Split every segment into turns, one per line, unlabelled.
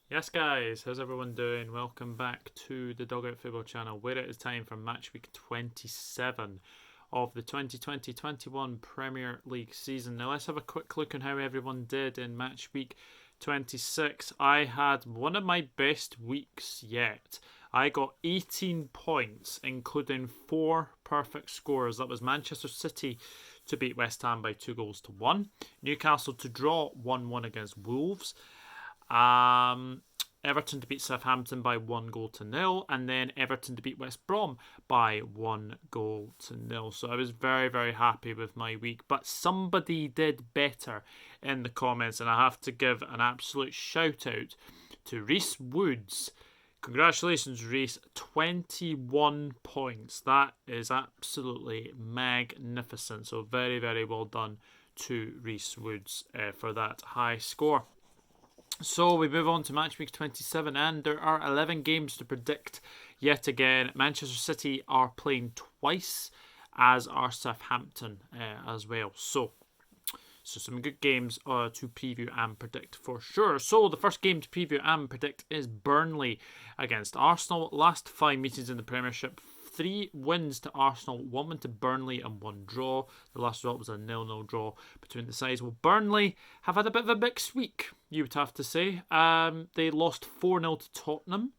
Yes, guys, how's everyone doing? Welcome back to the Dugout Football channel, where it is time for match week 27 of the 2020-21 Premier League season. Now, let's have a quick look on how everyone did in match week 26. I had one of my best weeks yet. I got 18 points, including 4 perfect scores. That was Manchester City to beat West Ham by 2-1, Newcastle to draw 1-1 against Wolves, Everton to beat Southampton by 1-0, and then Everton to beat West Brom by 1-0. So I was very, very happy with my week. But somebody did better in the comments, and I have to give an absolute shout out to Reese Woods. Congratulations, Reese. 21 points. That is absolutely magnificent. So very, very well done to Reese Woods for that high score. So we move on to match week 27, and there are 11 games to predict yet again. Manchester City are playing twice, as are Southampton as well. So some good games to preview and predict for sure. So the first game to preview and predict is Burnley against Arsenal. Last 5 meetings in the Premiership, 3 wins to Arsenal, 1 win to Burnley and 1 draw. The last result was a 0-0 draw between the sides. Well, Burnley have had a bit of a mixed week, you would have to say. They lost 4-0 to Tottenham.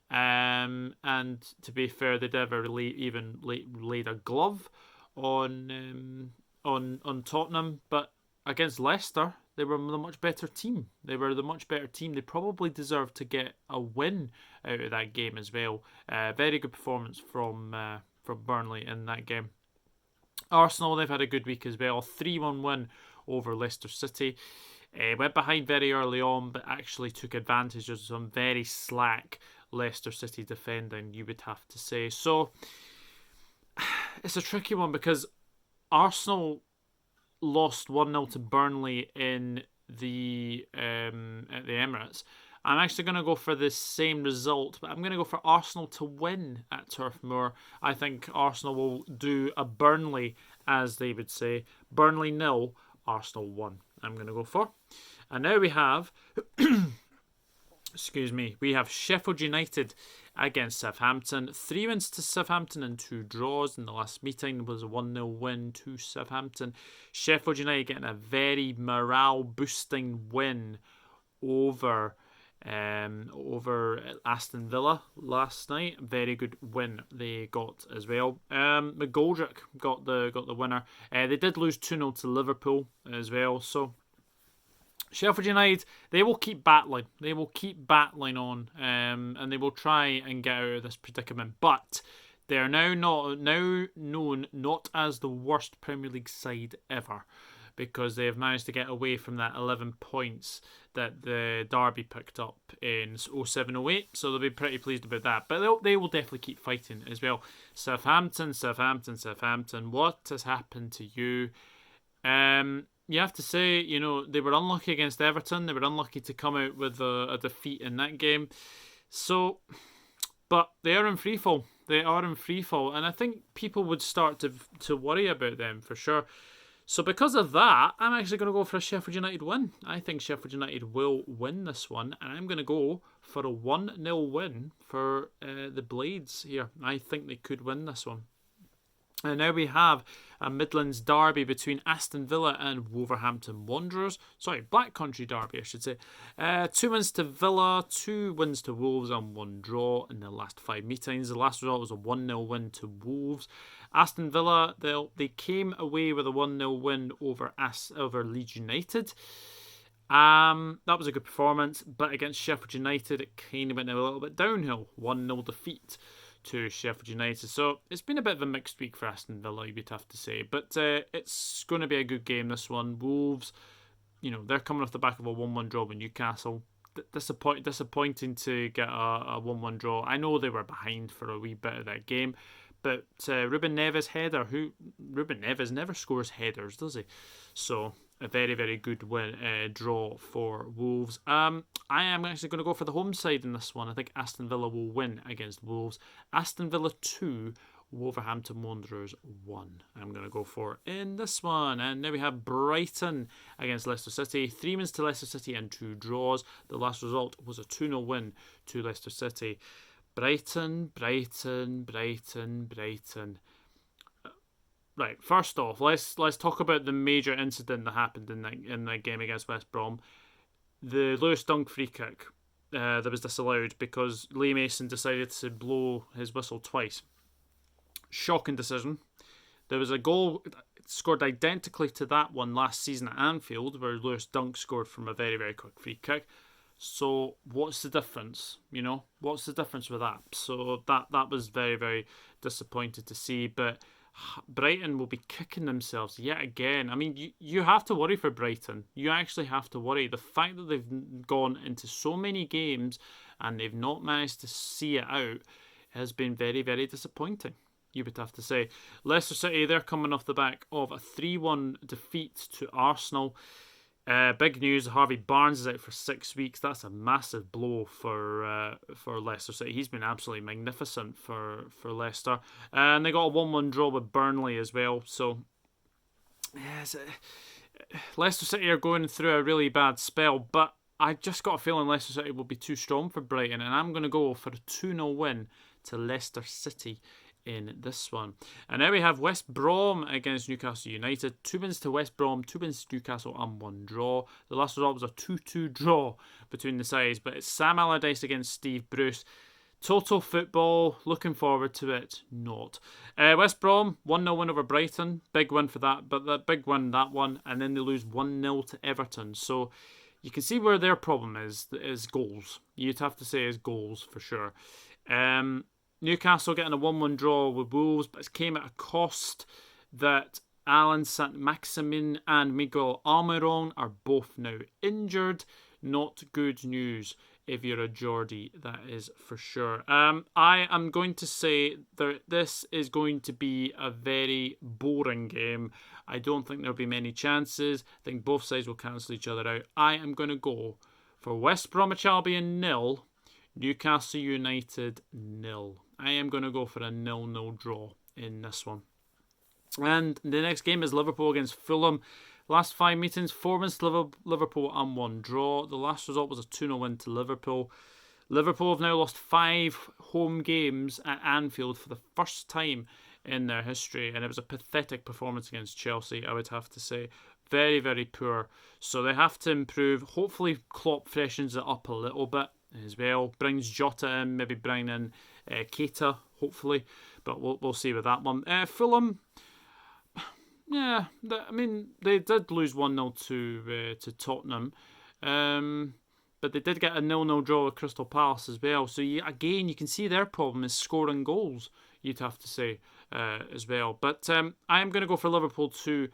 And to be fair, they never really even laid a glove on Tottenham. But against Leicester, they were the much better team. They probably deserved to get a win out of that game as well. Very good performance from Burnley in that game. Arsenal, they've had a good week as well. 3-1 win over Leicester City. Went behind very early on, but actually took advantage of some very slack Leicester City defending, you would have to say. So it's a tricky one because Arsenal lost 1-0 to Burnley in the at the Emirates. I'm actually going to go for the same result, but I'm going to go for Arsenal to win at Turf Moor. I think Arsenal will do a Burnley, as they would say. Burnley 0, Arsenal 1. I'm going to go for. And now we have we have Sheffield United against Southampton. 3 wins to Southampton and 2 draws. In the last meeting was a 1-0 win to Southampton. Sheffield United getting a very morale-boosting win over Aston Villa last night. Very good win they got as well. McGoldrick got the winner. They did lose 2-0 to Liverpool as well. So Sheffield United, they will keep battling. They will keep battling on, and they will try and get out of this predicament. But they are now known not as the worst Premier League side ever, because they have managed to get away from that 11 points that the Derby picked up in 07-08. So they'll be pretty pleased about that. But they will definitely keep fighting as well. Southampton. What has happened to you? You have to say, they were unlucky against Everton. They were unlucky to come out with a defeat in that game. So, but they are in freefall. And I think people would start to worry about them for sure. So because of that, I'm actually going to go for a Sheffield United win. I think Sheffield United will win this one, and I'm going to go for a 1-0 win for the Blades here. I think they could win this one. And now we have a Midlands derby between Aston Villa and Wolverhampton Wanderers. Sorry, Black Country derby, I should say. 2 wins to Villa, 2 wins to Wolves, and 1 draw in the last 5 meetings. The last result was a 1-0 win to Wolves. Aston Villa, they came away with a 1-0 win over Leeds United. That was a good performance, but against Sheffield United, it kind of went a little bit downhill. 1-0 defeat to Sheffield United. So it's been a bit of a mixed week for Aston Villa, you'd have to say. But it's going to be a good game, this one. Wolves, they're coming off the back of a 1-1 draw with Newcastle. Disappointing to get a 1-1 draw. I know they were behind for a wee bit of that game, but Ruben Neves' header, Ruben Neves never scores headers, does he? So a very, very good draw for Wolves. I am actually going to go for the home side in this one. I think Aston Villa will win against Wolves. Aston Villa 2, Wolverhampton Wanderers 1. I'm going to go for in this one. And now we have Brighton against Leicester City. 3 wins to Leicester City and 2 draws. The last result was a 2-0 win to Leicester City. Brighton. Right, first off, let's talk about the major incident that happened in that game against West Brom. The Lewis Dunk free kick that was disallowed because Lee Mason decided to blow his whistle twice. Shocking decision. There was a goal scored identically to that one last season at Anfield where Lewis Dunk scored from a very, very quick free kick. So what's the difference? What's the difference with that? So that was very, very disappointed to see. But Brighton will be kicking themselves yet again. I mean, you have to worry for Brighton. You actually have to worry. The fact that they've gone into so many games and they've not managed to see it out has been very, very disappointing, you would have to say. Leicester City, they're coming off the back of a 3-1 defeat to Arsenal. Big news, Harvey Barnes is out for 6 weeks. That's a massive blow for Leicester City. He's been absolutely magnificent for Leicester. And they got a 1-1 draw with Burnley as well. So, Leicester City are going through a really bad spell. But I just got a feeling Leicester City will be too strong for Brighton. And I'm going to go for a 2-0 win to Leicester City in this one. And now we have West Brom against Newcastle United. 2 wins to West Brom, 2 wins to Newcastle and 1 draw. The last result was a 2-2 draw between the sides, but it's Sam Allardyce against Steve Bruce. Total football, looking forward to it, not. West Brom, 1-0 win over Brighton. Big win for that, but that big win, that one, and then they lose 1-0 to Everton. So you can see where their problem is goals. You'd have to say is goals for sure. Newcastle getting a 1-1 draw with Wolves, but it came at a cost that Alan Saint-Maximin and Miguel Almiron are both now injured. Not good news if you're a Geordie, that is for sure. I am going to say that this is going to be a very boring game. I don't think there'll be many chances. I think both sides will cancel each other out. I am going to go for West Bromwich Albion 0, Newcastle United 0. I am going to go for a 0-0 draw in this one. And the next game is Liverpool against Fulham. Last 5 meetings, 4 wins to Liverpool and 1 draw. The last result was a 2-0 win to Liverpool. Liverpool have now lost 5 home games at Anfield for the first time in their history. And it was a pathetic performance against Chelsea, I would have to say. Very, very poor. So they have to improve. Hopefully Klopp freshens it up a little bit as well. Brings Jota in, maybe bring in Keita, hopefully. But we'll see with that one. Fulham, yeah, they did lose 1-0 to Tottenham. But they did get a 0-0 draw with Crystal Palace as well. So again, you can see their problem is scoring goals, you'd have to say, as well. But I am going to go for Liverpool to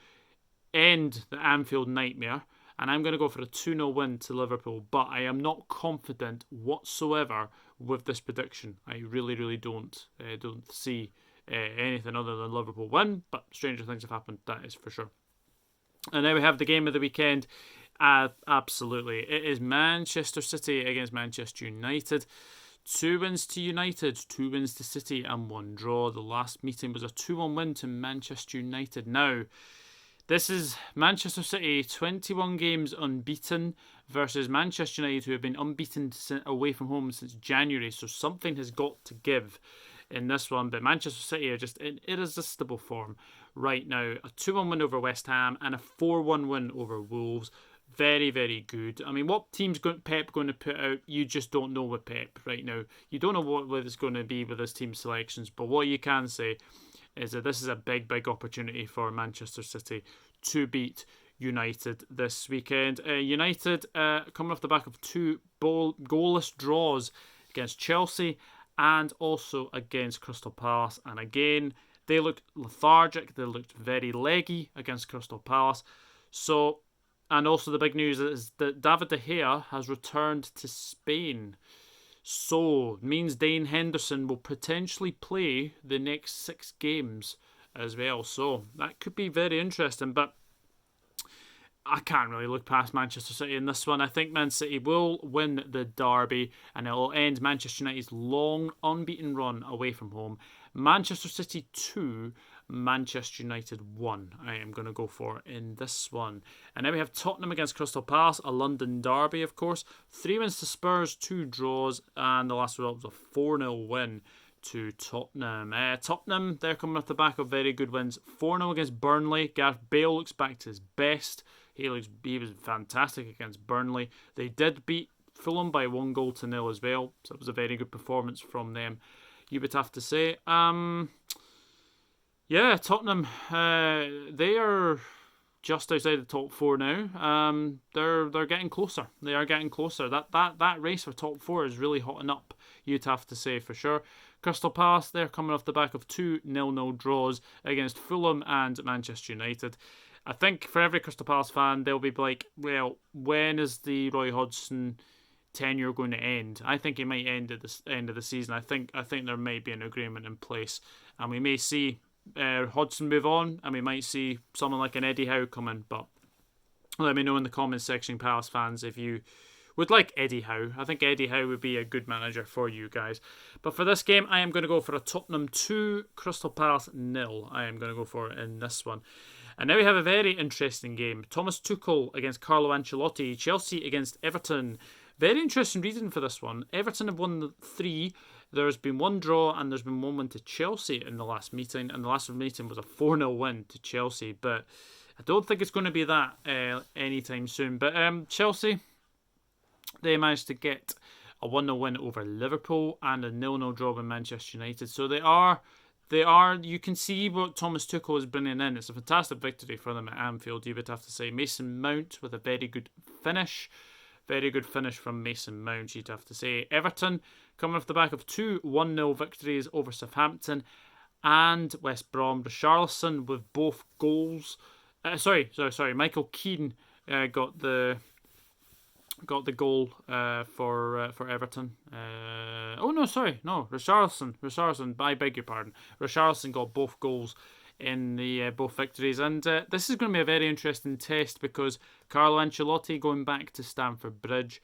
end the Anfield nightmare. And I'm going to go for a 2-0 win to Liverpool. But I am not confident whatsoever with this prediction. I really, really don't see anything other than Liverpool win. But stranger things have happened, that is for sure. And now we have the game of the weekend. Absolutely. It is Manchester City against Manchester United. 2 wins to United, 2 wins to City and 1 draw. The last meeting was a 2-1 win to Manchester United. Now, this is Manchester City, 21 games unbeaten versus Manchester United, who have been unbeaten away from home since January. So something has got to give in this one. But Manchester City are just in irresistible form right now. A 2-1 win over West Ham and a 4-1 win over Wolves. Very, very good. I mean, what team's Pep going to put out? You just don't know with Pep right now. You don't know what it's going to be with his team selections. But what you can say is that this is a big, big opportunity for Manchester City to beat United this weekend. United coming off the back of 2 goalless draws against Chelsea and also against Crystal Palace. And again, they looked lethargic. They looked very leggy against Crystal Palace. So, and also the big news is that David De Gea has returned to Spain. So, means Dane Henderson will potentially play the next 6 games as well. So, that could be very interesting. But I can't really look past Manchester City in this one. I think Man City will win the derby and it will end Manchester United's long unbeaten run away from home. Manchester City 2, Manchester United 1. I am going to go for in this one. And then we have Tottenham against Crystal Palace, a London derby, of course. 3 wins to Spurs, 2 draws, and the last result was a 4-0 win to Tottenham. Tottenham, they're coming off the back of very good wins. 4-0 against Burnley. Gareth Bale looks back to his best. He was fantastic against Burnley. They did beat Fulham by 1-0 as well, so it was a very good performance from them, you would have to say. Yeah, Tottenham, they are just outside the top 4 now. They're getting closer. They are getting closer. That race for top 4 is really hotting up, you'd have to say, for sure. Crystal Palace, they're coming off the back of 2 0-0 draws against Fulham and Manchester United. I think for every Crystal Palace fan, they'll be like, well, when is the Roy Hodgson tenure going to end? I think it might end at the end of the season. I think there might be an agreement in place, and we may see Hodgson move on, and we might see someone like an Eddie Howe come in. But let me know in the comments section, Palace fans, if you would like Eddie Howe. I think Eddie Howe would be a good manager for you guys. But for this game, I am going to go for a Tottenham 2, Crystal Palace 0. I am going to go for it in this one. And now we have a very interesting game. Thomas Tuchel against Carlo Ancelotti. Chelsea against Everton. Very interesting reason for this one. Everton have won the 3. There's been 1 draw and there's been 1 win to Chelsea in the last meeting. And the last meeting was a 4-0 win to Chelsea. But I don't think it's going to be that anytime soon. But Chelsea, they managed to get a 1-0 win over Liverpool and a 0-0 draw with Manchester United. So they are, you can see what Thomas Tuchel is bringing in. It's a fantastic victory for them at Anfield, you would have to say. Mason Mount with a very good finish. Very good finish from Mason Mount, you'd have to say. Everton coming off the back of 2 1-0 victories over Southampton and West Brom. Richarlison with both goals. Sorry. Michael Keane got the goal for Everton. Richarlison. I beg your pardon. Richarlison got both goals in the both victories, and this is going to be a very interesting test because Carlo Ancelotti going back to Stamford Bridge.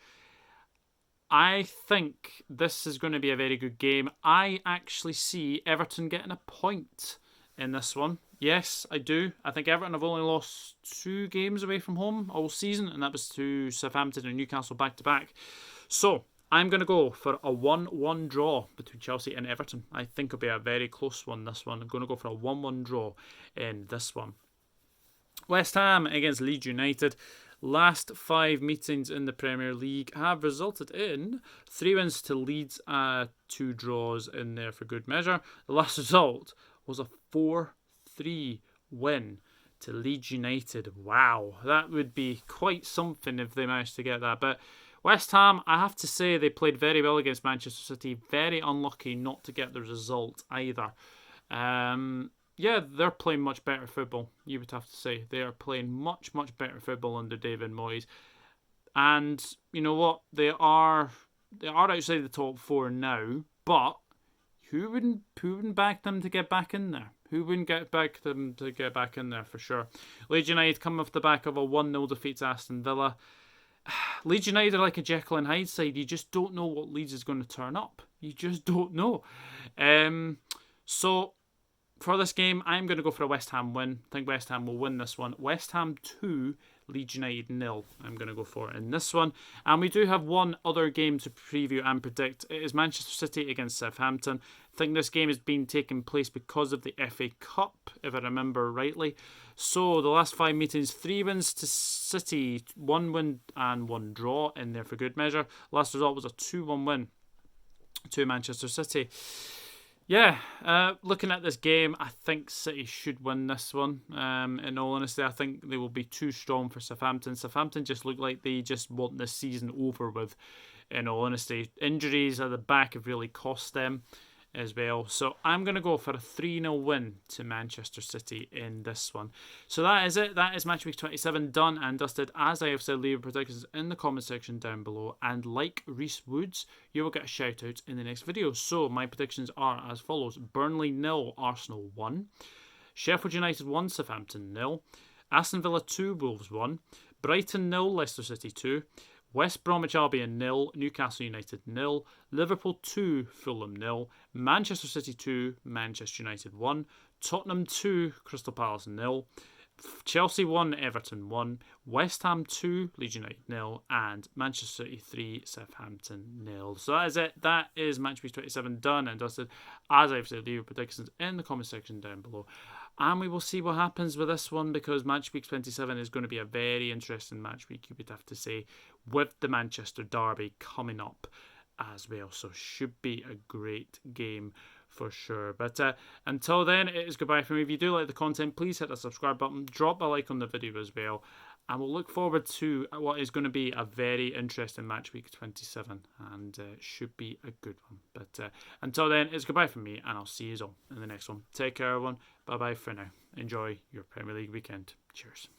I think this is going to be a very good game. I actually see Everton getting a point in this one. Yes, I do. I think Everton have only lost 2 games away from home all season, and that was to Southampton and Newcastle back-to-back. So, I'm going to go for a 1-1 draw between Chelsea and Everton. I think it'll be a very close one, this one. I'm going to go for a 1-1 draw in this one. West Ham against Leeds United. Last 5 meetings in the Premier League have resulted in 3 wins to Leeds, 2 draws in there for good measure. The last result was a 4-3 win to Leeds United. Wow, that would be quite something if they managed to get that. But West Ham, I have to say, they played very well against Manchester City. Very unlucky not to get the result either. Yeah, they're playing much better football, you would have to say. They are playing much, much better football under David Moyes. And you know what? They are outside the top 4 now, but who wouldn't back them to get back in there? Who wouldn't back them to get back in there for sure? Leeds United come off the back of a 1-0 defeat to Aston Villa. Leeds United are like a Jekyll and Hyde side. You just don't know what Leeds is going to turn up. You just don't know. So for this game, I'm going to go for a West Ham win. I think West Ham will win this one. West Ham 2, Leeds United 0. I'm going to go for it in this one. And we do have one other game to preview and predict. It is Manchester City against Southampton. I think this game is being taken place because of the FA Cup, if I remember rightly. So the last 5 meetings, 3 wins to City, 1 win and 1 draw in there for good measure. Last result was a 2-1 win to Manchester City. Yeah, looking at this game, I think City should win this one. In all honesty, I think they will be too strong for Southampton. Southampton just look like they just want this season over with, in all honesty. Injuries at the back have really cost them as well. So I'm going to go for a 3-0 win to Manchester City in this one. So that is it. That is match week 27 done and dusted. As I have said, leave your predictions in the comment section down below. And like Reese Woods, you will get a shout out in the next video. So my predictions are as follows. Burnley 0, Arsenal 1. Sheffield United 1, Southampton 0. Aston Villa 2, Wolves 1. Brighton 0, Leicester City 2. West Bromwich Albion 0, Newcastle United 0, Liverpool 2, Fulham 0, Manchester City 2, Manchester United 1, Tottenham 2, Crystal Palace 0, Chelsea 1, Everton 1, West Ham 2, Leeds United 0, and Manchester City 3, Southampton 0. So that is it. That is Match Week 27 done and dusted. As I've said, leave your predictions in the comment section down below. And we will see what happens with this one, because Match Week 27 is going to be a very interesting match week, you would have to say, with the Manchester Derby coming up as well. So should be a great game for sure. But until then, it is goodbye from me. If you do like the content, please hit the subscribe button, drop a like on the video as well, and we'll look forward to what is going to be a very interesting Match Week 27, and should be a good one. But until then, it's goodbye from me, and I'll see you all in the next one. Take care, everyone. Bye bye for now. Enjoy your Premier League weekend. Cheers.